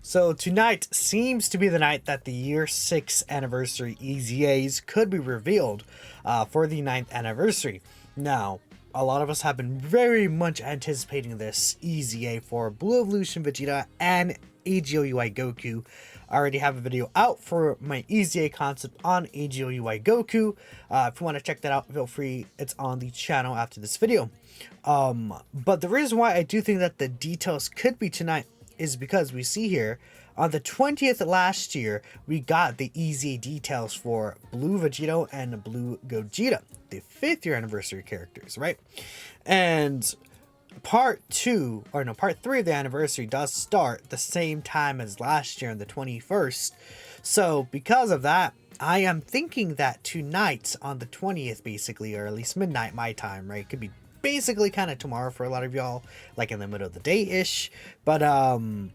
So tonight seems to be the night that the year 6 anniversary EZAs could be revealed for the 9th anniversary. Now, a lot of us have been very much anticipating this EZA for Blue Evolution Vegeta and AGOUI Goku. I already have a video out for my EZA concept on AGOUI Goku. If you want to check that out, feel free. It's on the channel after this video. But the reason why I do think that the details could be tonight is because we see here on the 20th last year we got the EZA details for Blue Vegeta and Blue Gogeta, the 5th year anniversary characters, right? And part 3 of the anniversary does start the same time as last year on the 21st. So because of that, I am thinking that tonight on the 20th, basically, or at least midnight my time, right? It could be basically kind of tomorrow for a lot of y'all, like in the middle of the day ish, but I'm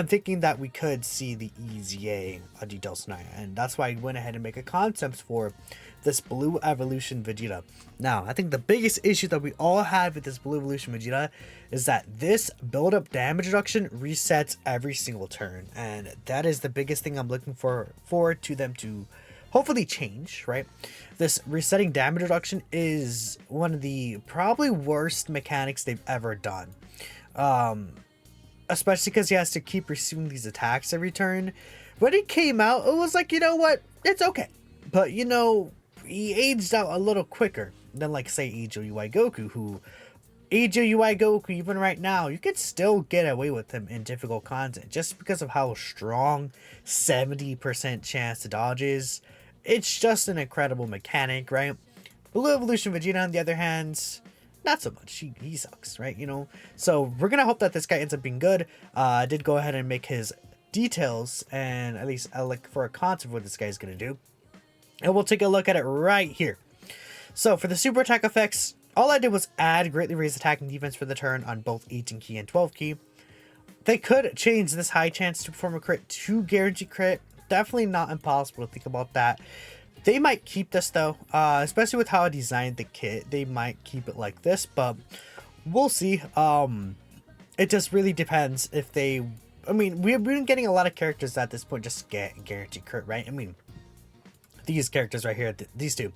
thinking that we could see the EZA details tonight, and that's why I went ahead and make a concept for this Blue Evolution Vegeta. Now, I think the biggest issue that we all have with this Blue Evolution Vegeta is that this build-up damage reduction resets every single turn, and that is the biggest thing I'm looking forward to them to hopefully change, right? This resetting damage reduction is one of the probably worst mechanics they've ever done. Especially because he has to keep receiving these attacks every turn. When it came out, it was like, you know what? It's okay. But, you know, he aged out a little quicker than, like, say, AGOUI Goku, who... AGOUI Goku, even right now, you could still get away with him in difficult content just because of how strong 70% chance to dodge is. It's just an incredible mechanic, right? Blue Evolution Vegeta, on the other hand, not so much. He sucks, right? You know? So we're going to hope that this guy ends up being good. I did go ahead and make his details, and at least I look for a concept of what this guy's going to do. And we'll take a look at it right here. So for the super attack effects, all I did was add greatly raised attack and defense for the turn on both 18 key and 12 key. They could change this high chance to perform a crit to guarantee crit. Definitely not impossible to think about that. They might keep this though, especially with how I designed the kit. They might keep it like this, but we'll see. It just really depends if they... I mean, we've been getting a lot of characters at this point just get guaranteed crit, right? I mean, these characters right here, these two.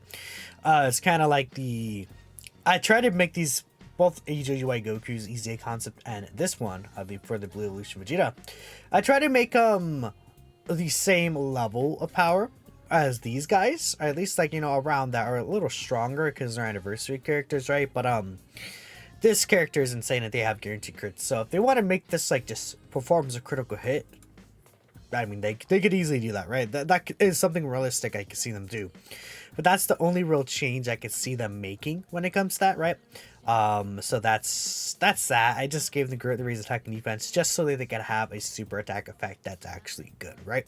It's kind of like the... I try to make these both AGOUI Goku's EZA concept and this one for the Blue Evolution Vegeta. I try to make the same level of power as these guys, or at least, like, you know, around that, or a little stronger because they're anniversary characters, right? But this character is insane that they have guaranteed crits. So if they want to make this like just performs a critical hit, I mean, they could easily do that, right? That is something realistic I could see them do. But that's the only real change I could see them making when it comes to that, right? So that's that. I just gave them the raise attack and defense just so that they can have a super attack effect that's actually good, right?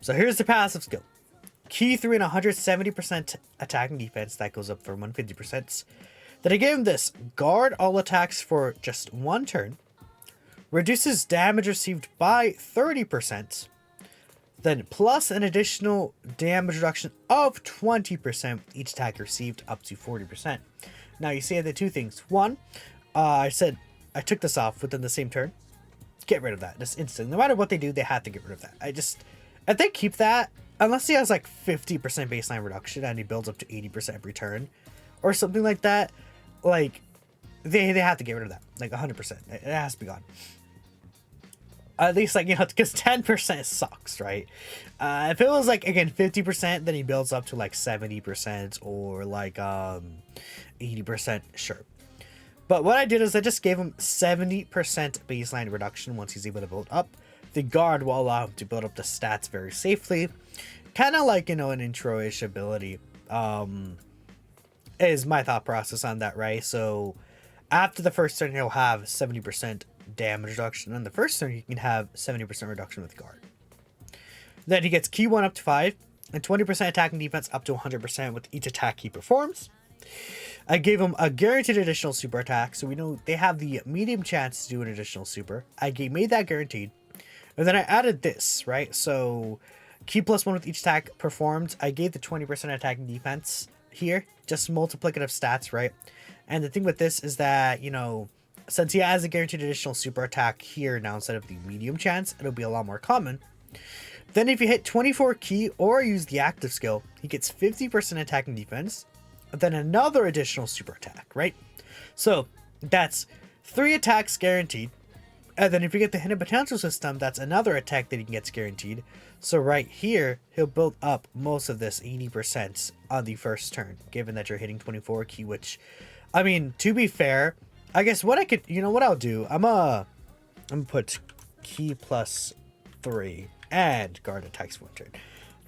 So here's the passive skill. Key 3 and 170% attack and defense. That goes up for 150%. Then I gave him this. Guard all attacks for just one turn. Reduces damage received by 30%. Then plus an additional damage reduction of 20% each attack received up to 40%. Now you see the two things. One, I said I took this off within the same turn. Get rid of that just instantly. No matter what they do, they have to get rid of that. If they keep that, unless he has like 50% baseline reduction and he builds up to 80% every turn or something like that, like they have to get rid of that. Like 100%. It has to be gone. At least, like, you know, because 10% sucks, right? If it was, like, again, 50%, then he builds up to, like, 70% or, like, 80%, sure. But what I did is I just gave him 70% baseline reduction once he's able to build up. The guard will allow him to build up the stats very safely. Kind of like, you know, an intro-ish ability is my thought process on that, right? So after the first turn, he'll have 70% damage reduction. On the first turn, you can have 70% reduction with guard. Then he gets key 1 up to 5 and 20% attack and defense up to 100% with each attack he performs. I gave him a guaranteed additional super attack, so we know they have the medium chance to do an additional super. Made that guaranteed. And then I added this, right? So key +1 with each attack performed. I gave the 20% attack and defense here, just multiplicative stats, right? And the thing with this is that, you know, Since he has a guaranteed additional super attack here now instead of the medium chance, it'll be a lot more common. Then if you hit 24 ki or use the active skill, he gets 50% attack and defense, then another additional super attack, right? So that's 3 attacks guaranteed. And then if you get the hidden potential system, that's another attack that he gets guaranteed. So right here, he'll build up most of this 80% on the first turn, given that you're hitting 24 ki, which, I mean, to be fair, I guess what I could, you know what I'll do? I'm gonna put ki plus 3 and guard attacks one turn,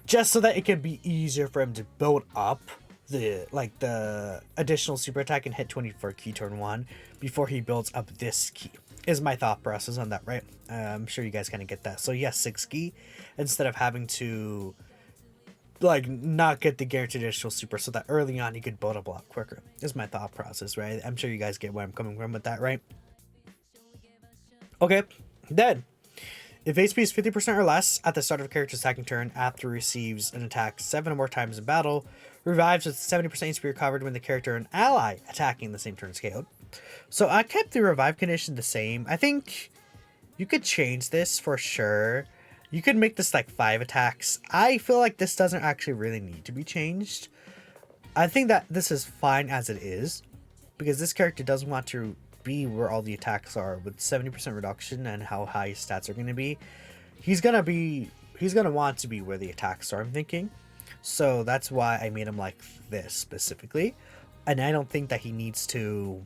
just so that it can be easier for him to build up the additional super attack and hit 24 ki turn 1 before he builds up this ki. Is my thought process on that, right? I'm sure you guys kind of get that. So yes, 6 ki instead of having to like not get the guaranteed additional super, so that early on he could build up a lot quicker. Is my thought process, right? I'm sure you guys get where I'm coming from with that, right? Okay, then if HP is 50% or less at the start of a character's attacking turn after receives an attack 7 or more times in battle, revives with 70% HP recovered when the character and ally attacking the same turn is KO'd. So I kept the revive condition the same. I think you could change this for sure. You could make this like 5 attacks. I feel like this doesn't actually really need to be changed. I think that this is fine as it is, because this character doesn't want to be where all the attacks are with 70% reduction and how high his stats are going to be. He's going to want to be where the attacks are, I'm thinking. So that's why I made him like this specifically. And I don't think that he needs to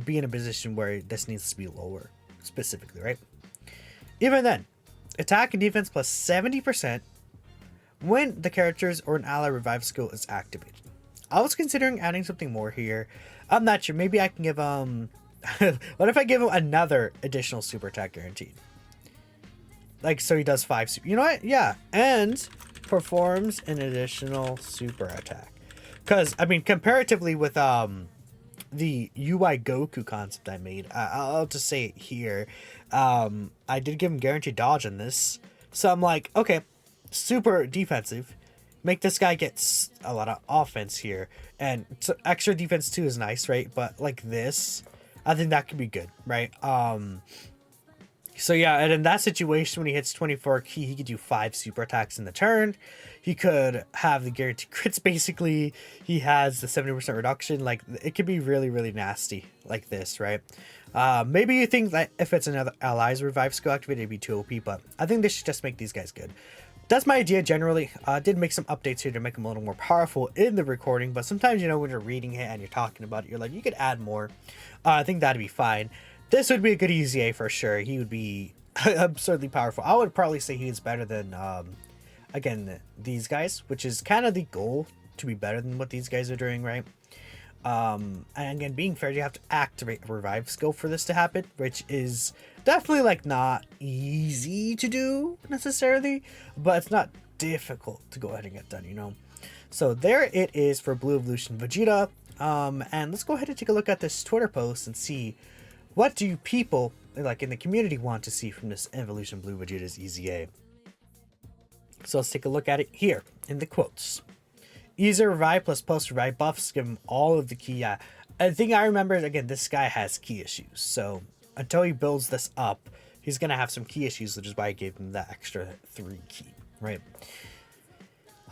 be in a position where this needs to be lower specifically, right? Even then, attack and defense plus 70% when the character's or an ally revive skill is activated. I was considering adding something more here. I'm not sure. Maybe I can give what if I give him another additional super attack guaranteed? Like, so he does 5 super. You know what? Yeah. And performs an additional super attack. Because, I mean, comparatively with the UI Goku concept I made, I'll just say it here. I did give him guaranteed dodge in this. So I'm like, okay, super defensive. Make this guy get a lot of offense here. And so extra defense too is nice, right? But like this, I think that could be good, right? So yeah, and in that situation, when he hits 24 ki, he could do 5 super attacks in the turn. He could have the guaranteed crits, basically. He has the 70% reduction. Like, it could be really, really nasty like this, right? Maybe you think that if it's another ally's revive skill activated, it'd be too OP, but I think they should just make these guys good. That's my idea generally. I did make some updates here to make them a little more powerful in the recording, but sometimes, you know, when you're reading it and you're talking about it, you're like, you could add more. I think that'd be fine. This would be a good EZA for sure. He would be absurdly powerful. I would probably say he is better than, again, these guys, which is kind of the goal, to be better than what these guys are doing, right? And again, being fair, you have to activate a revive skill for this to happen, which is definitely like not easy to do necessarily, but it's not difficult to go ahead and get done, you know? So there it is for Blue Evolution Vegeta. And let's go ahead and take a look at this Twitter post and see what do you people like in the community want to see from this Evolution Blue Vegeta's EZA. So let's take a look at it here in the quotes. EZA revive plus post revive buffs give him all of the ki. Yeah, I think I remember, again, this guy has ki issues, so until he builds this up, he's gonna have some ki issues, which is why I gave him that extra 3 ki, right?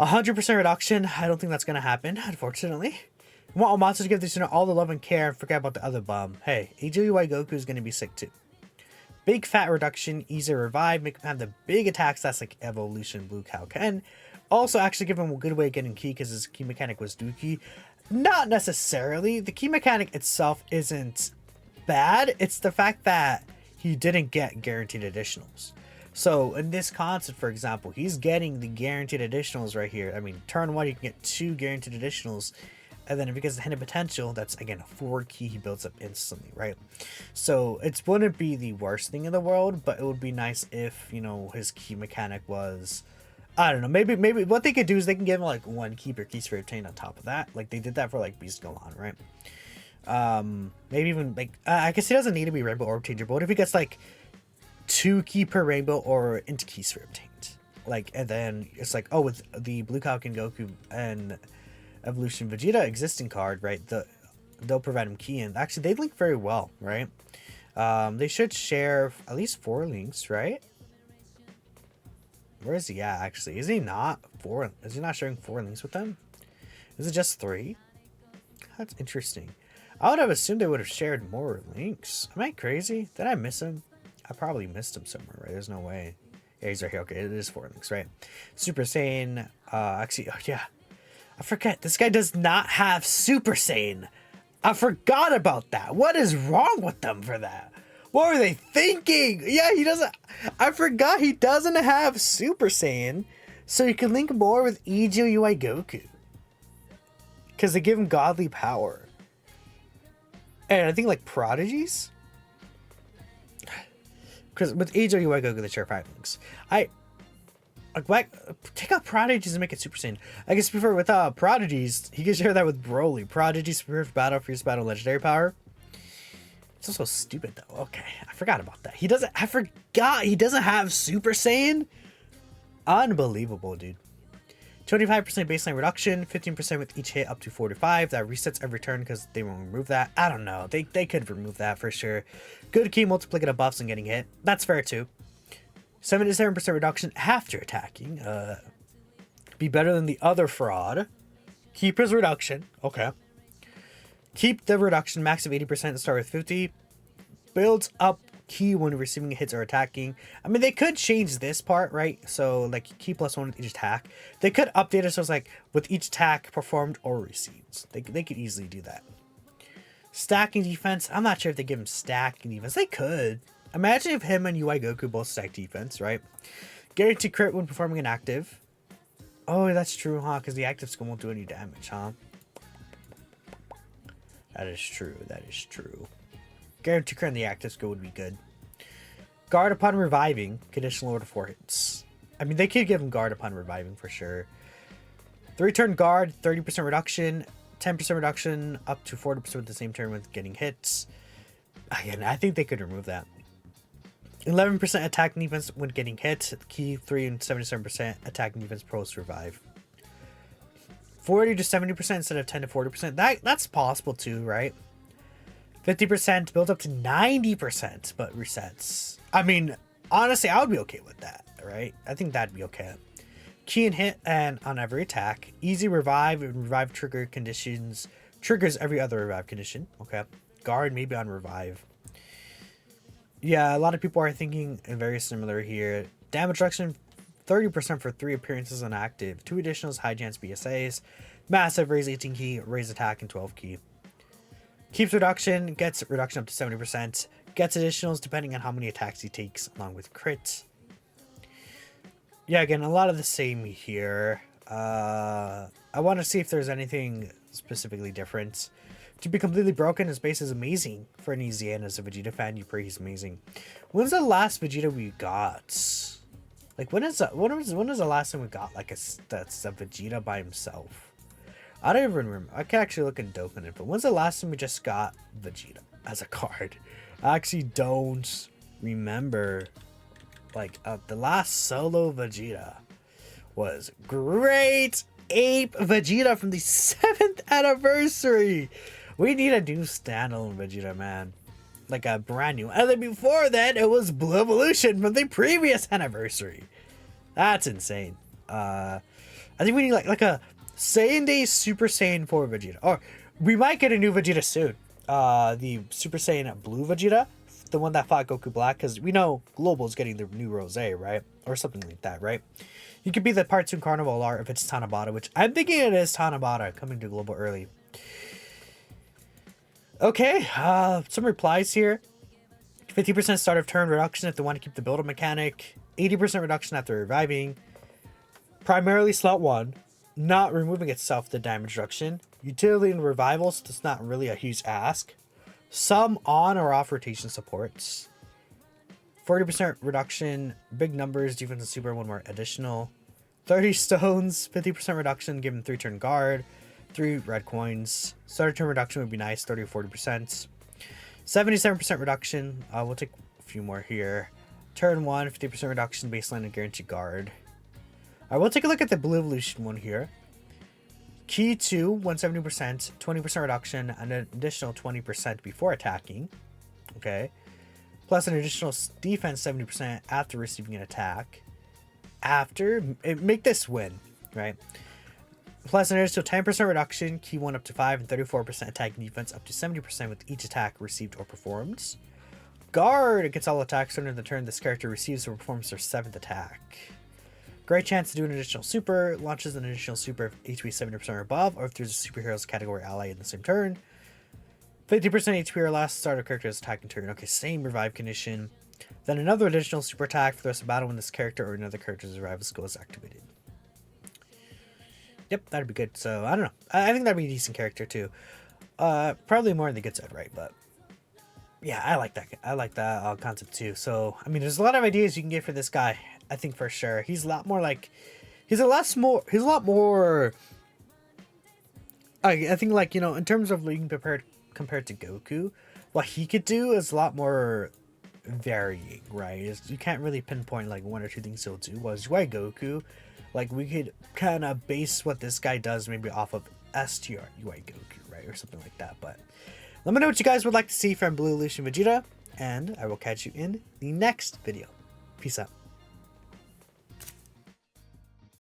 100% reduction. I don't think that's gonna happen, unfortunately. You want all monsters to give this unit all the love and care and forget about the other bum. Hey, AGUI Goku is gonna be sick too. Big fat reduction, EZA revive, make him have the big attacks that's like Evolution Blue Cow Ken. Also actually give him a good way of getting ki because his ki mechanic was Dookie. Not necessarily. The ki mechanic itself isn't bad. It's the fact that he didn't get guaranteed additionals. So in this concept, for example, he's getting the guaranteed additionals right here. I mean, turn 1, you can get 2 guaranteed additionals. And then if he gets the hidden potential, that's again a 4 ki he builds up instantly, right? So it wouldn't be the worst thing in the world, but it would be nice if, you know, his ki mechanic was, I don't know, maybe what they could do is they can give him like 1 ki per ki sphere obtained on top of that. Like they did that for like Beast Gohan, right? Maybe even like, I guess he doesn't need to be Rainbow Orb Changer, but what if he gets like 2 ki per Rainbow or into ki sphere obtained? Like, and then it's like, oh, with the Blue Kaioken Goku and Evolution Vegeta existing card, right? They'll provide him ki, and actually they link very well, right? They should share at least 4 links, right? Where is he at, actually? Is he not 4? Is he not sharing 4 links with them? Is it just 3? That's interesting. I would have assumed they would have shared more links. Am I crazy? Did I miss him? I probably missed him somewhere, right? There's no way. Yeah, he's right here. Okay, it is 4 links, right? Super Saiyan. Actually, oh yeah. I forget. This guy does not have Super Saiyan. I forgot about that. What is wrong with them for that? What were they thinking? Yeah, he doesn't. I forgot he doesn't have Super Saiyan. So you can link more with EZA UI Goku. Because they give him godly power. And I think like prodigies? Because with EZA UI Goku, they share 5 links. Take out prodigies and make it Super Saiyan. I guess before with prodigies, he can share that with Broly. Prodigies, Spirit Battle, Fierce Battle, Legendary Power. It's also stupid though. Okay, I forgot about that. I forgot he doesn't have Super Saiyan. Unbelievable, dude. 25% baseline reduction, 15% with each hit up to 45. That resets every turn because they won't remove that. I don't know. They could remove that for sure. Good key multiplicative buffs and getting hit. That's fair too. 77% reduction after attacking. Be better than the other fraud. Keep his reduction. Okay. Keep the reduction max of 80% and start with 50. Builds up key when receiving hits or attacking. I mean, they could change this part, right? So, like, key +1 with each attack. They could update it so it's like, with each attack performed or received. They could easily do that. Stacking defense. I'm not sure if they give him stacking defense. They could. Imagine if him and UI Goku both stack defense, right? Guaranteed crit when performing an active. Oh, that's true, huh? Because the active skill won't do any damage, huh? That is true. That is true. Guaranteed crit on the active skill would be good. Guard upon reviving. Conditional order 4 hits. I mean, they could give him guard upon reviving for sure. 3-turn guard, 30% reduction. 10% reduction up to 40% with the same turn with getting hits. Again, I think they could remove that. 11% attack and defense when getting hit. Key 3 and 77% attack and defense post revive. 40 to 70% instead of 10 to 40%. That's possible too, right? 50% build up to 90%, but resets. I mean, honestly, I would be okay with that, right? I think that'd be okay. Key and hit and on every attack. Easy revive and revive trigger conditions. Triggers every other revive condition. Okay. Guard maybe on revive. Yeah, a lot of people are thinking very similar here. Damage reduction, 30% for 3 appearances on active. 2 additionals, high chance BSAs. Massive, raise 18 key, raise attack, and 12 key. Keeps reduction, gets reduction up to 70%. Gets additionals depending on how many attacks he takes, along with crit. Yeah, again, a lot of the same here. I want to see if there's anything specifically different. To be completely broken, his base is amazing. For an EZA and as a Vegeta fan, you pray he's amazing. When's the last Vegeta we got? Like, when is the last time we got, like, that's a Vegeta by himself? I don't even remember. I can actually look in Dokkan, but when's the last time we just got Vegeta as a card? I actually don't remember. Like, the last solo Vegeta was Great Ape Vegeta from the 7th anniversary. We need a new standalone Vegeta, man. Like a brand new. And then before that, it was Blue Evolution from the previous anniversary. That's insane. I think we need like a Saiyan Day Super Saiyan 4 Vegeta. Or we might get a new Vegeta soon. The Super Saiyan Blue Vegeta. The one that fought Goku Black. Because we know Global's getting the new Rose, right? Or something like that, right? You could be the Part 2 Carnival art if it's Tanabata, which I'm thinking it is Tanabata coming to Global early. Okay, some replies here. 50% start of turn reduction if they want to keep the build-up mechanic. 80% reduction after reviving. Primarily slot 1. Not removing itself the damage reduction. Utility and revivals, that's not really a huge ask. Some on or off rotation supports. 40% reduction, big numbers, defense and super, 1 more additional. 30 stones, 50% reduction, given 3-turn guard. 3 red coins. Starter turn reduction would be nice, 30 or 40%. 77% reduction. We'll take a few more here. Turn 1, 50% reduction, baseline and guaranteed guard. I will take a look at the Blue Evolution one here. Key 2, 170%, 20% reduction, and an additional 20% before attacking. Okay. plus an additional defense 70% after receiving an attack. Make this win, right? Plus an additional 10% reduction, key 1 up to 5, and 34% attack and defense up to 70% with each attack received or performed. Guard against all attacks during the turn this character receives or performs their 7th attack. Great chance to do an additional super, launches an additional super if HP 70% or above, or if there's a superhero's category ally in the same turn. 50% HP or less, start a character's attacking turn. Okay, same revive condition. Then another additional super attack for the rest of battle when this character or another character's revival skill is activated. Yep, that'd be good. So, I don't know. I think that'd be a decent character too. Probably more on the good side, right? But yeah, I like that. I like that concept too. So, I mean, there's a lot of ideas you can get for this guy. I think for sure. He's a lot more like... He's a lot more... I think, like, you know, in terms of being compared to Goku, what he could do is a lot more varying, right? You can't really pinpoint, like, 1 or 2 things he'll do. Whereas UI Goku, like, we could kind of base what this guy does maybe off of STR UI Goku, right? Or something like that. But let me know what you guys would like to see from Blue Evolution Vegeta, and I will catch you in the next video. Peace out.